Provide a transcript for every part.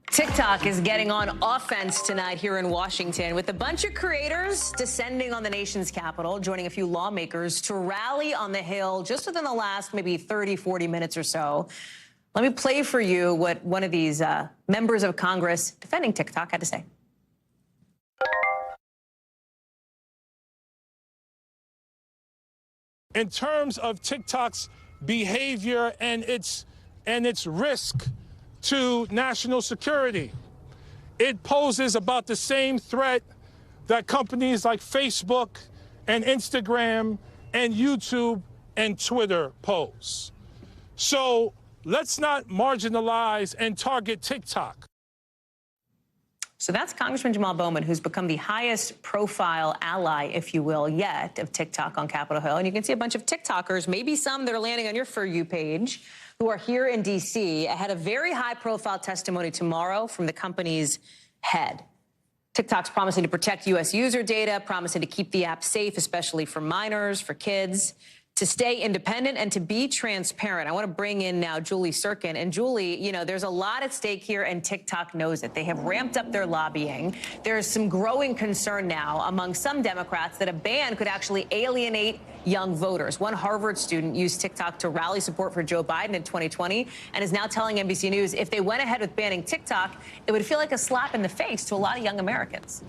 TikTok is getting on offense tonight here in Washington with a bunch of creators descending on the nation's capital, joining a few lawmakers to rally on the Hill just within the last maybe 30, 40 minutes or so. Let me play for you what one of these members of Congress defending TikTok had to say. In terms of TikTok's behavior and its risk to national security, it poses about the same threat that companies like Facebook and Instagram and YouTube and Twitter pose. So let's not marginalize and target TikTok. So that's Congressman Jamal Bowman, who's become the highest profile ally, if you will, yet of TikTok on Capitol Hill. And you can see a bunch of TikTokers, maybe some that are landing on your For You page, who are here in D.C. ahead of very high profile testimony tomorrow from the company's head. TikTok's promising to protect U.S. user data, promising to keep the app safe, especially for minors, for kids, to stay independent and to be transparent. I want to bring in now Julie Sirkin. And Julie, you know, there's a lot at stake here, and TikTok knows it. They have ramped up their lobbying. There's some growing concern now among some Democrats that a ban could actually alienate young voters. One Harvard student used TikTok to rally support for Joe Biden in 2020 and is now telling NBC News if they went ahead with banning TikTok, it would feel like a slap in the face to a lot of young Americans.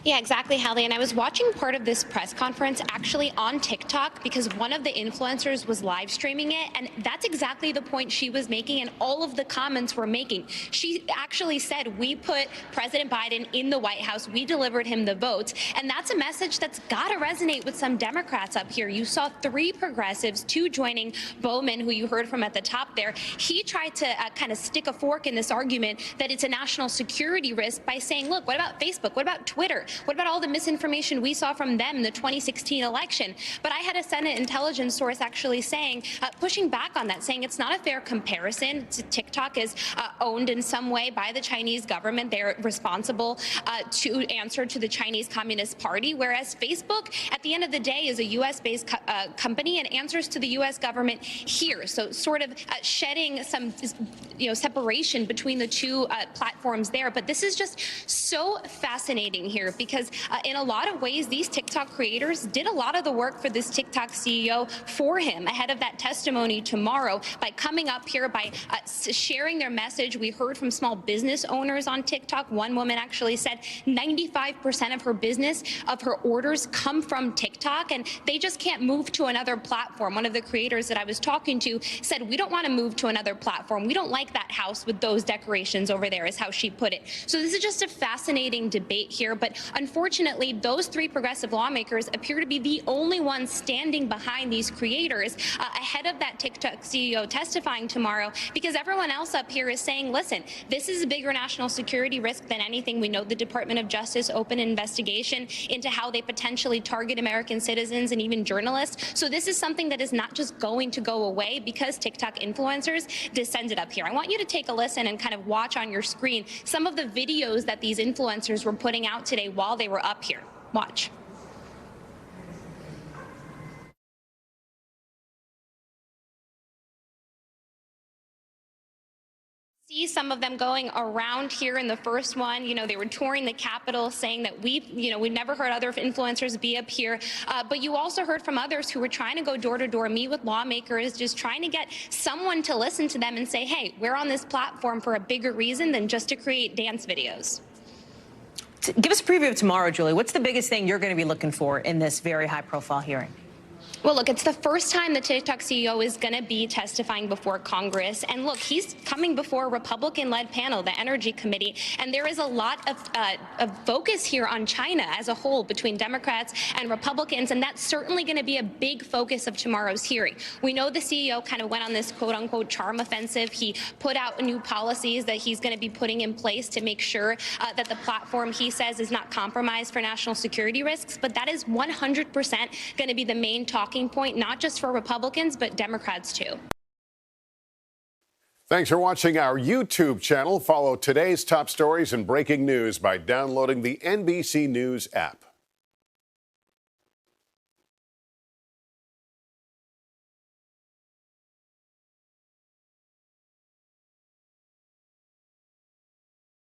Yeah, exactly, Hallie. And I was watching part of this press conference actually on TikTok because one of the influencers was live streaming it. And that's exactly the point she was making and all of the comments were making. She actually said, we put President Biden in the White House. We delivered him the votes. And that's a message that's got to resonate with some Democrats up here. You saw 3 progressives, 2 joining Bowman, who you heard from at the top there. He tried to kind of stick a fork in this argument that it's a national security risk by saying, look, what about Facebook? What about Twitter? What about all the misinformation we saw from them in the 2016 election? But I had a Senate intelligence source actually saying, pushing back on that, saying it's not a fair comparison. TikTok is owned in some way by the Chinese government. They're responsible to answer to the Chinese Communist Party, whereas Facebook, at the end of the day, is a U.S.-based company and answers to the U.S. government here. So sort of shedding some separation between the two platforms there. But this is just so fascinating here because in a lot of ways, these TikTok creators did a lot of the work for this TikTok CEO for him ahead of that testimony tomorrow by coming up here, by sharing their message. We heard from small business owners on TikTok. One woman actually said 95% of her business, of her orders come from TikTok, and they just can't move to another platform. One of the creators that I was talking to said, we don't want to move to another platform. We don't like that house with those decorations over there, is how she put it. So this is just a fascinating debate here. But unfortunately, those 3 progressive lawmakers appear to be the only ones standing behind these creators ahead of that TikTok CEO testifying tomorrow, because everyone else up here is saying, listen, this is a bigger national security risk than anything. We know the Department of Justice opened an investigation into how they potentially target American citizens and even journalists. So this is something that is not just going to go away because TikTok influencers descended up here. I want you to take a listen and kind of watch on your screen some of the videos that these influencers were putting out today while they were up here. Watch. See some of them going around here in the first one. You know, they were touring the Capitol saying that we've never heard other influencers be up here. But you also heard from others who were trying to go door to door, meet with lawmakers, just trying to get someone to listen to them and say, hey, we're on this platform for a bigger reason than just to create dance videos. Give us a preview of tomorrow, Julie. What's the biggest thing you're going to be looking for in this very high-profile hearing? Well, look, it's the first time the TikTok CEO is going to be testifying before Congress. And look, he's coming before a Republican-led panel, the Energy Committee. And there is a lot of focus here on China as a whole between Democrats and Republicans. And that's certainly going to be a big focus of tomorrow's hearing. We know the CEO kind of went on this quote-unquote charm offensive. He put out new policies that he's going to be putting in place to make sure that the platform, he says, is not compromised for national security risks. But that is 100% going to be the main talking point, not just for Republicans, but Democrats too. Thanks for watching our YouTube channel. Follow today's top stories and breaking news by downloading the NBC News app.